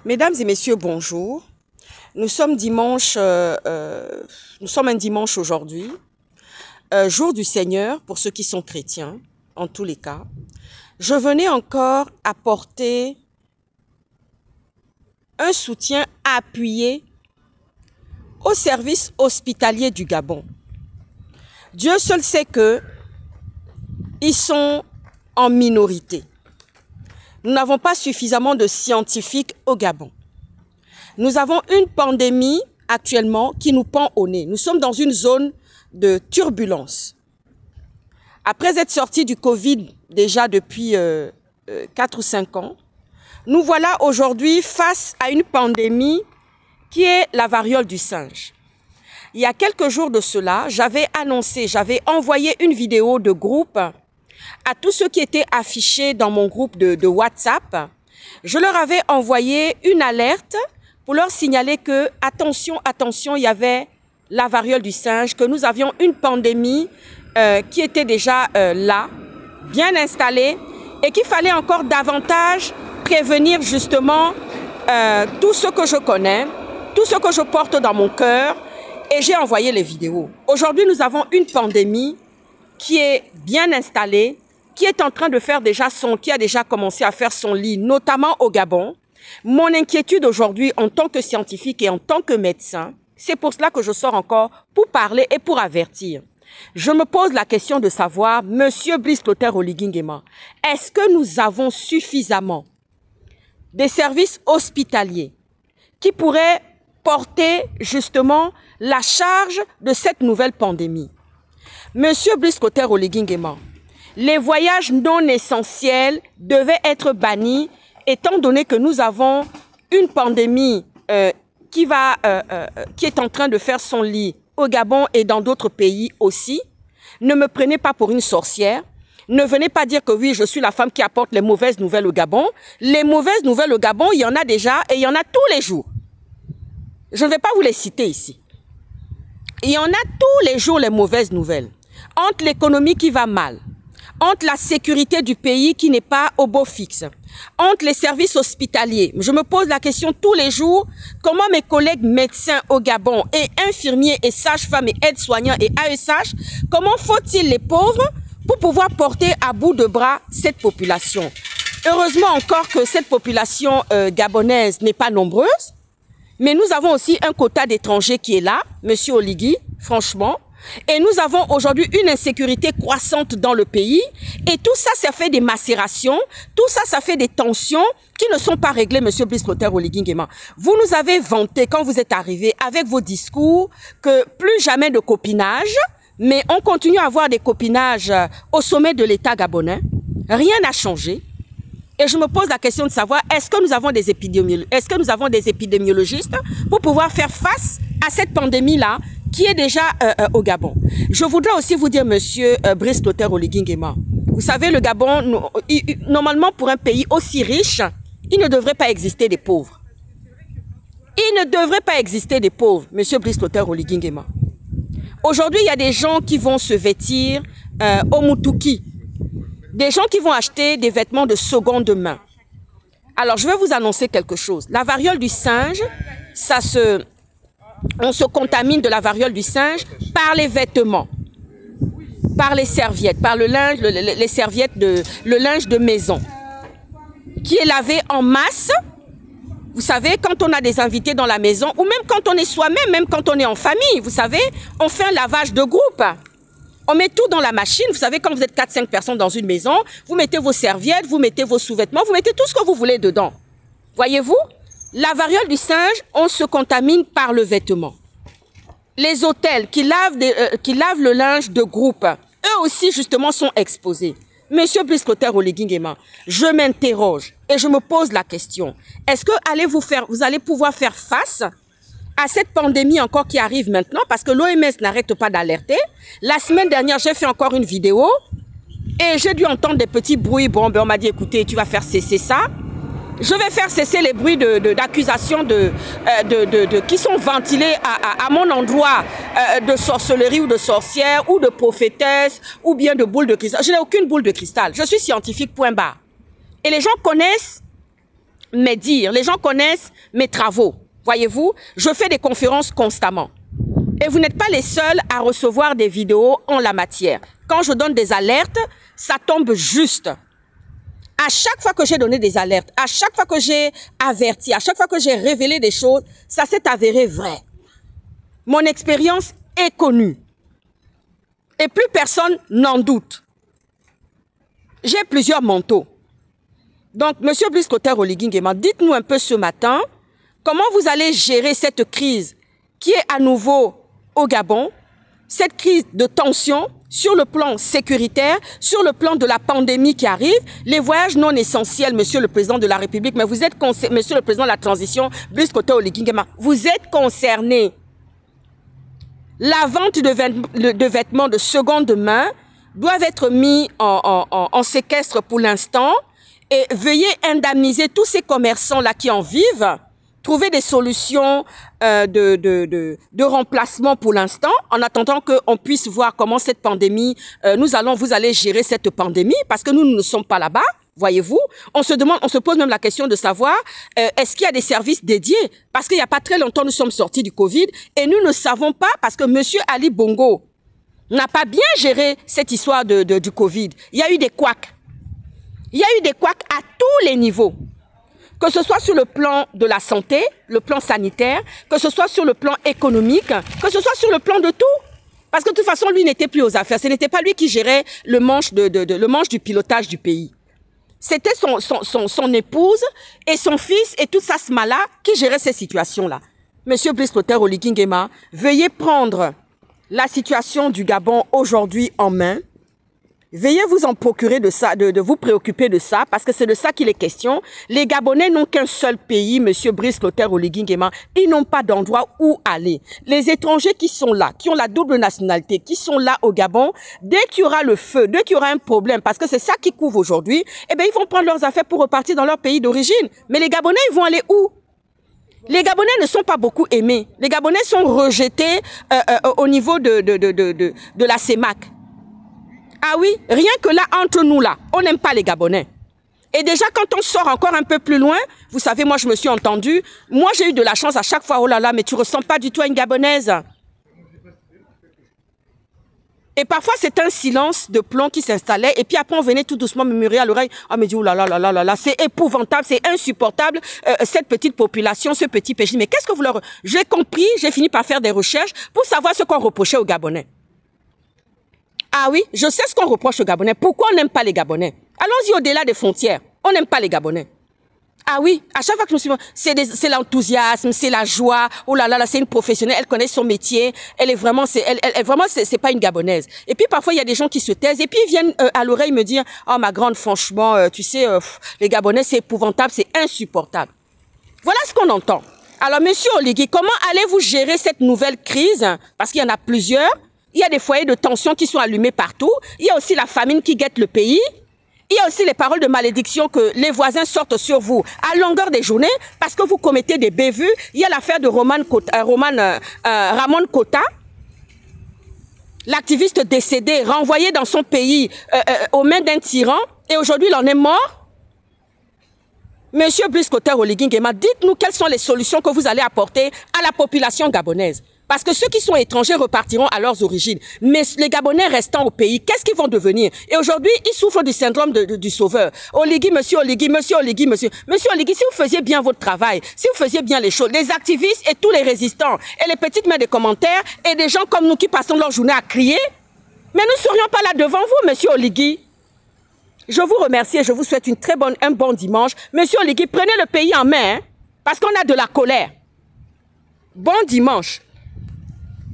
Mesdames et messieurs, bonjour. Nous sommes un dimanche aujourd'hui, jour du Seigneur pour ceux qui sont chrétiens, en tous les cas. Je venais encore apporter un soutien appuyé au service hospitalier du Gabon. Dieu seul sait que ils sont en minorité. Nous n'avons pas suffisamment de scientifiques au Gabon. Nous avons une pandémie actuellement qui nous pend au nez. Nous sommes dans une zone de turbulence. Après être sortis du Covid déjà depuis 4 ou 5 ans, nous voilà aujourd'hui face à une pandémie qui est la variole du singe. Il y a quelques jours de cela, j'avais envoyé une vidéo de groupe à tous ceux qui étaient affichés dans mon groupe de WhatsApp. Je leur avais envoyé une alerte pour leur signaler que, attention, il y avait la variole du singe, que nous avions une pandémie qui était déjà là, bien installée, et qu'il fallait encore davantage prévenir justement tout ce que je connais, tout ce que je porte dans mon cœur, et j'ai envoyé les vidéos. Aujourd'hui, nous avons une pandémie qui est bien installée, qui est en train de faire qui a déjà commencé à faire son lit, notamment au Gabon. Mon inquiétude aujourd'hui, en tant que scientifique et en tant que médecin, c'est pour cela que je sors encore pour parler et pour avertir. Je me pose la question de savoir, Monsieur Brice Clotaire Oligui Nguema, est-ce que nous avons suffisamment des services hospitaliers qui pourraient porter justement la charge de cette nouvelle pandémie? Monsieur Brice Clotaire Oligui Nguema, les voyages non essentiels devaient être bannis étant donné que nous avons une pandémie qui est en train de faire son lit au Gabon et dans d'autres pays aussi. Ne me prenez pas pour une sorcière. Ne venez pas dire que oui, je suis la femme qui apporte les mauvaises nouvelles au Gabon. Les mauvaises nouvelles au Gabon, il y en a déjà et il y en a tous les jours. Je ne vais pas vous les citer ici. Il y en a tous les jours les mauvaises nouvelles. Entre l'économie qui va mal, entre la sécurité du pays qui n'est pas au beau fixe, entre les services hospitaliers. Je me pose la question tous les jours, comment mes collègues médecins au Gabon et infirmiers et sages-femmes et aides-soignants et AESH, comment faut-il les pauvres pour pouvoir porter à bout de bras cette population? Heureusement encore que cette population gabonaise n'est pas nombreuse, mais nous avons aussi un quota d'étrangers qui est là, Monsieur Oligui, franchement. Et nous avons aujourd'hui une insécurité croissante dans le pays. Et tout ça, ça fait des macérations. Tout ça, ça fait des tensions qui ne sont pas réglées, Monsieur Brice Clotaire Oligui Nguema. Vous nous avez vanté, quand vous êtes arrivé avec vos discours, que plus jamais de copinage. Mais on continue à avoir des copinages au sommet de l'État gabonais. Rien n'a changé. Et je me pose la question de savoir, est-ce que nous avons des épidémiologistes pour pouvoir faire face à cette pandémie-là qui est déjà au Gabon? Je voudrais aussi vous dire, Monsieur Brice Clotaire Oligui Nguema, vous savez, le Gabon, normalement pour un pays aussi riche, il ne devrait pas exister des pauvres. Il ne devrait pas exister des pauvres, Monsieur Brice Clotaire Oligui Nguema. Aujourd'hui, il y a des gens qui vont se vêtir au Mutuki. Des gens qui vont acheter des vêtements de seconde main. Alors, je vais vous annoncer quelque chose. La variole du singe, on se contamine de la variole du singe par les vêtements, par les serviettes, par le linge, les serviettes, le linge de maison, qui est lavé en masse. Vous savez, quand on a des invités dans la maison, ou même quand on est soi-même, même quand on est en famille, vous savez, on fait un lavage de groupe. On met tout dans la machine. Vous savez, quand vous êtes 4-5 personnes dans une maison, vous mettez vos serviettes, vous mettez vos sous-vêtements, vous mettez tout ce que vous voulez dedans. Voyez-vous, la variole du singe, on se contamine par le vêtement. Les hôtels qui lavent le linge de groupe, eux aussi, justement, sont exposés. Monsieur Brice Clotaire Oligui Nguema, je m'interroge et je me pose la question. Est-ce que vous allez pouvoir faire face à cette pandémie encore qui arrive maintenant, parce que l'OMS n'arrête pas d'alerter. La semaine dernière, j'ai fait encore une vidéo et j'ai dû entendre des petits bruits. Bon, ben on m'a dit, écoutez, tu vas faire cesser ça. Je vais faire cesser les bruits d'accusations qui sont ventilés à mon endroit de sorcellerie ou de sorcière ou de prophétesse ou bien de boule de cristal. Je n'ai aucune boule de cristal. Je suis scientifique, point barre. Et les gens connaissent mes dires, les gens connaissent mes travaux. Voyez-vous, je fais des conférences constamment. Et vous n'êtes pas les seuls à recevoir des vidéos en la matière. Quand je donne des alertes, ça tombe juste. À chaque fois que j'ai donné des alertes, à chaque fois que j'ai averti, à chaque fois que j'ai révélé des choses, ça s'est avéré vrai. Mon expérience est connue. Et plus personne n'en doute. J'ai plusieurs manteaux. Donc, M. Brice Clotaire Oligui Nguema, dites-nous un peu ce matin, comment vous allez gérer cette crise qui est à nouveau au Gabon, cette crise de tension sur le plan sécuritaire, sur le plan de la pandémie qui arrive, les voyages non essentiels, Monsieur le Président de la République, mais vous êtes Monsieur le Président de la Transition, Brice Clotaire Oligui Nguema, vous êtes concerné. La vente de vêtements de seconde main doivent être mis en séquestre pour l'instant et veuillez indemniser tous ces commerçants-là qui en vivent. Trouver des solutions de remplacement pour l'instant, en attendant qu'on puisse voir comment cette pandémie, vous allez gérer cette pandémie, parce que nous ne sommes pas là-bas, voyez-vous. On se pose même la question de savoir, est-ce qu'il y a des services dédiés? Parce qu'il n'y a pas très longtemps, nous sommes sortis du Covid, et nous ne savons pas, parce que M. Ali Bongo n'a pas bien géré cette histoire du Covid. Il y a eu des couacs. Il y a eu des couacs à tous les niveaux. Que ce soit sur le plan de la santé, le plan sanitaire, que ce soit sur le plan économique, que ce soit sur le plan de tout. Parce que de toute façon, lui n'était plus aux affaires. Ce n'était pas lui qui gérait le manche du pilotage du pays. C'était son épouse et son fils et toute sa smala qui géraient ces situations-là. Monsieur Brice Clotaire Oligui Nguema, veuillez prendre la situation du Gabon aujourd'hui en main. Veuillez vous en procurer de ça, de vous préoccuper de ça, parce que c'est de ça qu'il est question. Les Gabonais n'ont qu'un seul pays, Monsieur Brice Clotaire Oligui Nguema. Ils n'ont pas d'endroit où aller. Les étrangers qui sont là, qui ont la double nationalité, qui sont là au Gabon, dès qu'il y aura le feu, dès qu'il y aura un problème, parce que c'est ça qui couvre aujourd'hui, eh bien, ils vont prendre leurs affaires pour repartir dans leur pays d'origine. Mais les Gabonais, ils vont aller où? Les Gabonais ne sont pas beaucoup aimés. Les Gabonais sont rejetés au niveau de la CEMAC. Ah oui, rien que là, entre nous là, on n'aime pas les Gabonais. Et déjà, quand on sort encore un peu plus loin, vous savez, moi, je me suis entendue. Moi, j'ai eu de la chance à chaque fois. Oh là là, mais tu ne ressembles pas du tout à une Gabonaise. Et parfois, c'est un silence de plomb qui s'installait. Et puis après, on venait tout doucement me murmurer à l'oreille. Ah, mais dit, oh là là là là là là, c'est épouvantable, c'est insupportable, cette petite population, ce petit pays. Mais qu'est-ce que vous leur... J'ai compris, j'ai fini par faire des recherches pour savoir ce qu'on reprochait aux Gabonais. Ah oui, je sais ce qu'on reproche aux Gabonais. Pourquoi on n'aime pas les Gabonais? Allons-y au-delà des frontières. On n'aime pas les Gabonais. Ah oui, à chaque fois que je me suis dit, c'est l'enthousiasme, c'est la joie. Oh là là, là c'est une professionnelle, elle connaît son métier. Elle est vraiment, c'est pas une Gabonaise. Et puis parfois, il y a des gens qui se taisent et puis ils viennent à l'oreille me dire, oh ma grande, franchement, tu sais, les Gabonais, c'est épouvantable, c'est insupportable. Voilà ce qu'on entend. Alors, Monsieur Oligui, comment allez-vous gérer cette nouvelle crise? Parce qu'il y en a plusieurs. Il y a des foyers de tension qui sont allumés partout. Il y a aussi la famine qui guette le pays. Il y a aussi les paroles de malédiction que les voisins sortent sur vous à longueur des journées parce que vous commettez des bévues. Il y a l'affaire de Ramon Kota, l'activiste décédé, renvoyé dans son pays aux mains d'un tyran. Et aujourd'hui, il en est mort. Monsieur Brice Clotaire Oligui Nguema, dites-nous quelles sont les solutions que vous allez apporter à la population gabonaise. Parce que ceux qui sont étrangers repartiront à leurs origines. Mais les restant au pays, qu'est-ce qu'ils vont devenir? Et aujourd'hui, ils souffrent du syndrome du sauveur. Oligui, monsieur Oligui, monsieur Oligui, monsieur. Monsieur Oligui, si vous faisiez bien votre travail, si vous faisiez bien les choses, les activistes et tous les résistants, et les petites mains des commentaires, et des gens comme nous qui passons leur journée à crier, mais nous ne serions pas là devant vous, monsieur Oligui. Je vous remercie et je vous souhaite un bon dimanche. Monsieur Oligui, prenez le pays en main, hein, parce qu'on a de la colère. Bon dimanche.